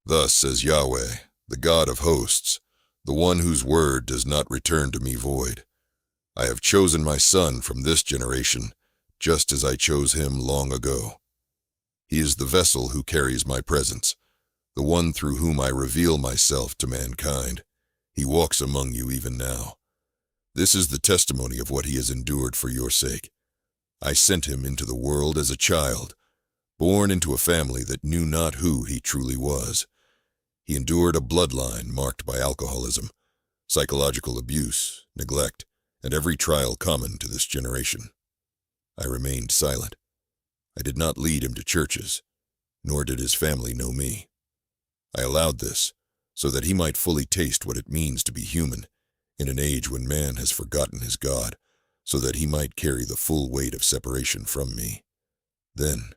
Thus says Yahweh, the God of hosts, the one whose word does not return to me void. I have chosen my son from this generation, just as I chose him long ago. He is the vessel who carries my presence, the one through whom I reveal myself to mankind. He walks among you even now. This is the testimony of what he has endured for your sake. I sent him into the world as a child, born into a family that knew not who he truly was. He endured a bloodline marked by alcoholism, psychological abuse, neglect, and every trial common to this generation. I remained silent. I did not lead him to churches, nor did his family know me. I allowed this so that he might fully taste what it means to be human in an age when man has forgotten his God, so that he might carry the full weight of separation from me. Then,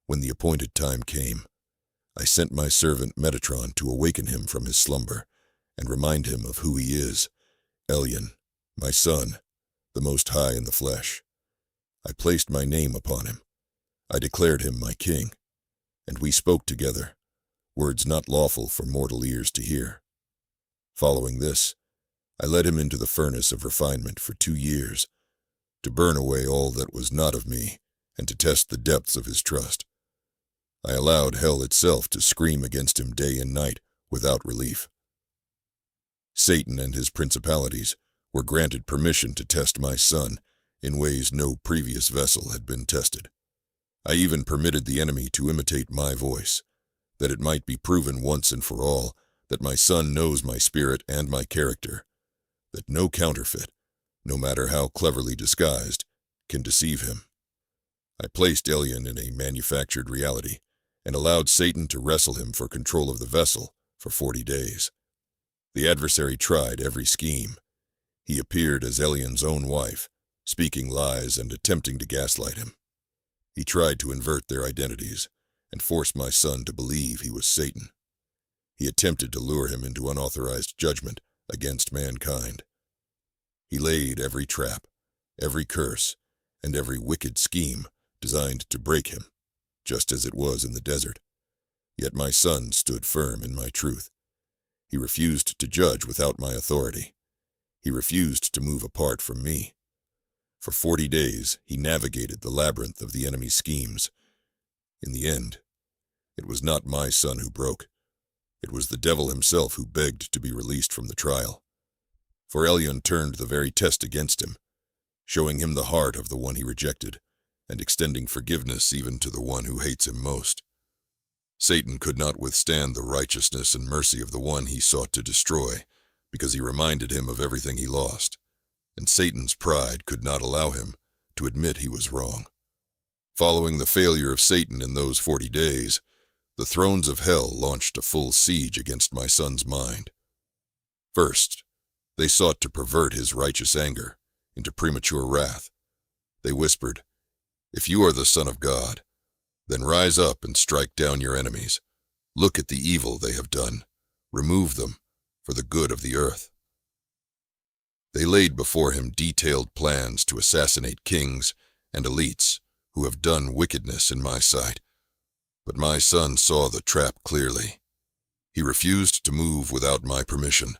when the appointed time came, I sent my servant Metatron to awaken him from his slumber and remind him of who he is, Elyon, my son, the Most High in the flesh. I placed my name upon him. I declared him my king, and we spoke together, words not lawful for mortal ears to hear. Following this, I led him into the furnace of refinement for 2 years, to burn away all that was not of me and to test the depths of his trust. I allowed hell itself to scream against him day and night without relief. Satan and his principalities were granted permission to test my son in ways no previous vessel had been tested. I even permitted the enemy to imitate my voice, that it might be proven once and for all that my son knows my spirit and my character, that no counterfeit, no matter how cleverly disguised, can deceive him. I placed Elyon in a manufactured reality and allowed Satan to wrestle him for control of the vessel for 40 days. The adversary tried every scheme. He appeared as Elyon's own wife, speaking lies and attempting to gaslight him. He tried to invert their identities and force my son to believe he was Satan. He attempted to lure him into unauthorized judgment against mankind. He laid every trap, every curse, and every wicked scheme designed to break him, just as it was in the desert. Yet my son stood firm in my truth. He refused to judge without my authority. He refused to move apart from me. For 40 days, he navigated the labyrinth of the enemy's schemes. In the end, it was not my son who broke. It was the devil himself who begged to be released from the trial. For Elyon turned the very test against him, showing him the heart of the one he rejected, and extending forgiveness even to the one who hates him most. Satan could not withstand the righteousness and mercy of the one he sought to destroy, because he reminded him of everything he lost, and Satan's pride could not allow him to admit he was wrong. Following the failure of Satan in those 40 days, the thrones of hell launched a full siege against my son's mind. First, they sought to pervert his righteous anger into premature wrath. They whispered, "If you are the Son of God, then rise up and strike down your enemies. Look at the evil they have done. Remove them for the good of the earth." They laid before him detailed plans to assassinate kings and elites who have done wickedness in my sight. But my son saw the trap clearly. He refused to move without my permission,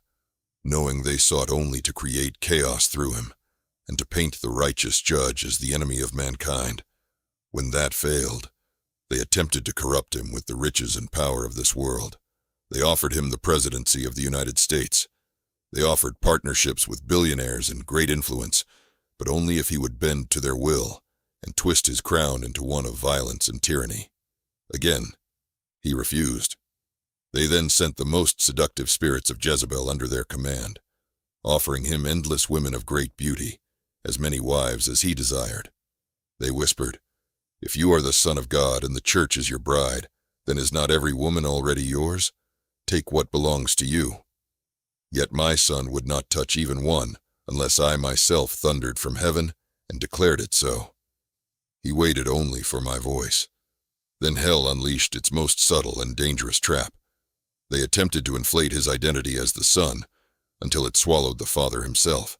knowing they sought only to create chaos through him, and to paint the righteous judge as the enemy of mankind. When that failed, they attempted to corrupt him with the riches and power of this world. They offered him the presidency of the United States. They offered partnerships with billionaires and great influence, but only if he would bend to their will and twist his crown into one of violence and tyranny. Again, he refused. They then sent the most seductive spirits of Jezebel under their command, offering him endless women of great beauty, as many wives as he desired. They whispered, "If you are the Son of God and the church is your bride, then is not every woman already yours? Take what belongs to you." Yet my son would not touch even one unless I myself thundered from heaven and declared it so. He waited only for my voice. Then hell unleashed its most subtle and dangerous trap. They attempted to inflate his identity as the Son until it swallowed the Father himself.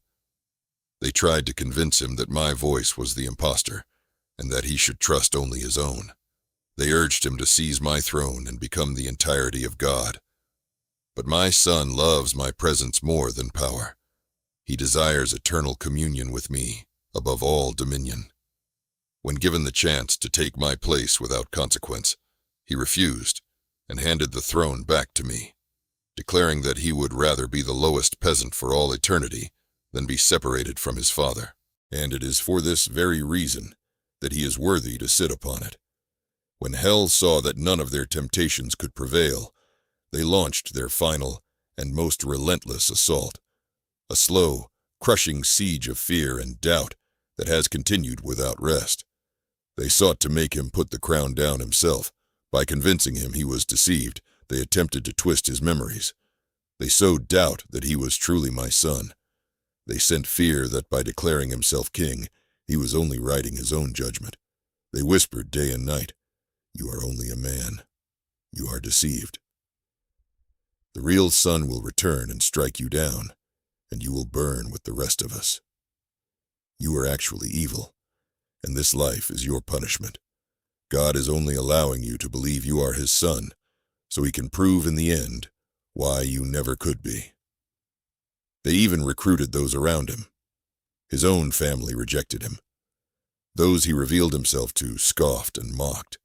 They tried to convince him that my voice was the impostor and that he should trust only his own. They urged him to seize my throne and become the entirety of God. But my son loves my presence more than power. He desires eternal communion with me, above all dominion. When given the chance to take my place without consequence, he refused and handed the throne back to me, declaring that he would rather be the lowest peasant for all eternity than be separated from his father. And it is for this very reason that he is worthy to sit upon it. When hell saw that none of their temptations could prevail, they launched their final and most relentless assault, a slow, crushing siege of fear and doubt that has continued without rest. They sought to make him put the crown down himself. By convincing him he was deceived, they attempted to twist his memories. They sowed doubt that he was truly my son. They sent fear that by declaring himself king, he was only writing his own judgment. They whispered day and night, "You are only a man. You are deceived. The real sun will return and strike you down, and you will burn with the rest of us. You are actually evil, and this life is your punishment. God is only allowing you to believe you are his son, so he can prove in the end why you never could be." They even recruited those around him. His own family rejected him. Those he revealed himself to scoffed and mocked.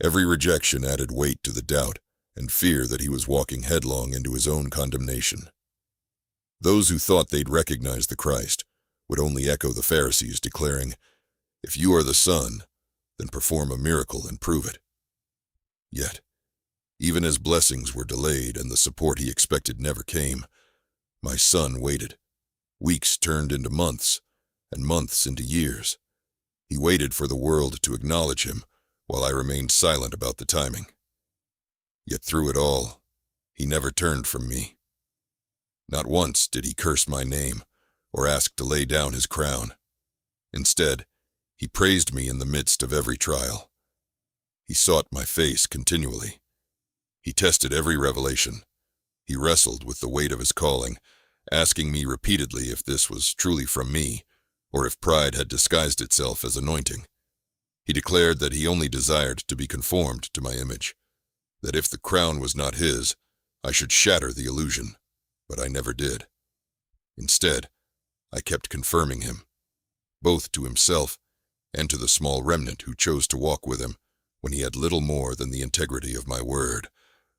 Every rejection added weight to the doubt and fear that he was walking headlong into his own condemnation. Those who thought they'd recognize the Christ would only echo the Pharisees, declaring, "If you are the Son, then perform a miracle and prove it." Yet, even as blessings were delayed and the support he expected never came, my son waited. Weeks turned into months, and months into years. He waited for the world to acknowledge him, while I remained silent about the timing. Yet through it all, he never turned from me. Not once did he curse my name or ask to lay down his crown. Instead, he praised me in the midst of every trial. He sought my face continually. He tested every revelation. He wrestled with the weight of his calling, asking me repeatedly if this was truly from me, or if pride had disguised itself as anointing. He declared that he only desired to be conformed to my image, that if the crown was not his, I should shatter the illusion, but I never did. Instead, I kept confirming him, both to himself and to the small remnant who chose to walk with him when he had little more than the integrity of my word.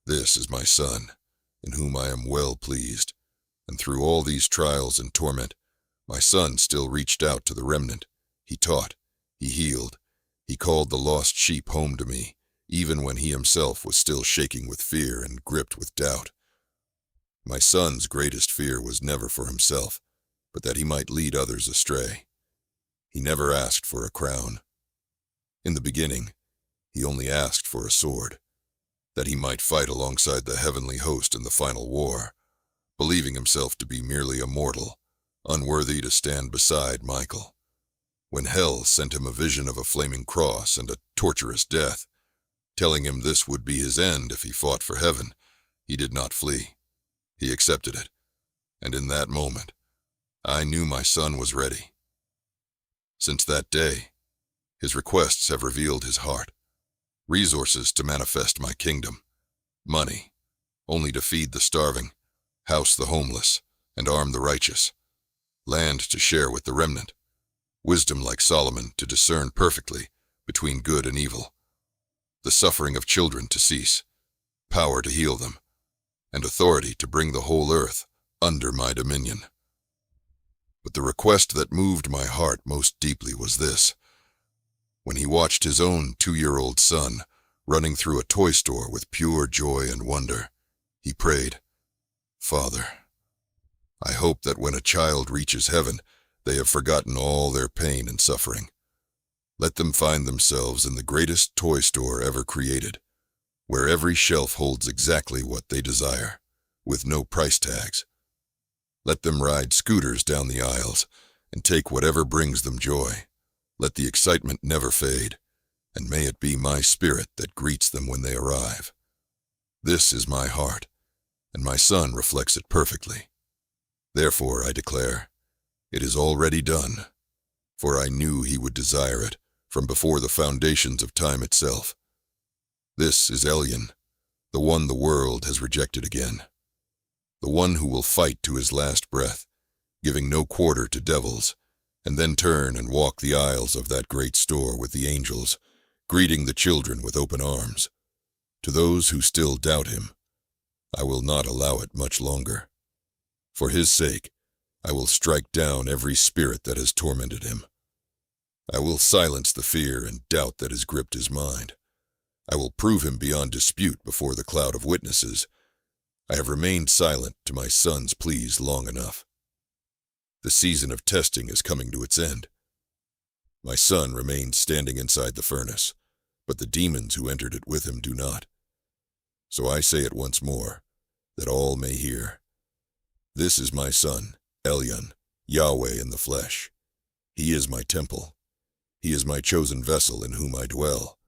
"This is my son, in whom I am well pleased." And through all these trials and torment, my son still reached out to the remnant. He taught, he healed, he called the lost sheep home to me, even when he himself was still shaking with fear and gripped with doubt. My son's greatest fear was never for himself, but that he might lead others astray. He never asked for a crown. In the beginning, he only asked for a sword, that he might fight alongside the heavenly host in the final war, believing himself to be merely a mortal, unworthy to stand beside Michael. When hell sent him a vision of a flaming cross and a torturous death, telling him this would be his end if he fought for heaven, he did not flee. He accepted it, and in that moment, I knew my son was ready. Since that day, his requests have revealed his heart. Resources to manifest my kingdom, money, only to feed the starving, house the homeless, and arm the righteous, land to share with the remnant, wisdom like Solomon to discern perfectly between good and evil, the suffering of children to cease, power to heal them, and authority to bring the whole earth under my dominion. But the request that moved my heart most deeply was this. When he watched his own 2-year-old son running through a toy store with pure joy and wonder, he prayed, "Father, I hope that when a child reaches heaven, they have forgotten all their pain and suffering. Let them find themselves in the greatest toy store ever created, where every shelf holds exactly what they desire, with no price tags. Let them ride scooters down the aisles and take whatever brings them joy. Let the excitement never fade, and may it be my spirit that greets them when they arrive. This is my heart, and my son reflects it perfectly. Therefore I declare, it is already done, for I knew he would desire it from before the foundations of time itself. This is Elyon, the one the world has rejected again. The one who will fight to his last breath, giving no quarter to devils, and then turn and walk the aisles of that great store with the angels, greeting the children with open arms. To those who still doubt him, I will not allow it much longer. For his sake, I will strike down every spirit that has tormented him. I will silence the fear and doubt that has gripped his mind. I will prove him beyond dispute before the cloud of witnesses. I have remained silent to my son's pleas long enough. The season of testing is coming to its end. My son remains standing inside the furnace, but the demons who entered it with him do not. So I say it once more, that all may hear. This is my son, Elyon, Yahweh in the flesh. He is my temple. He is my chosen vessel in whom I dwell,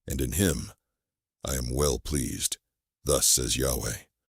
and in him I am well pleased. Thus says Yahweh.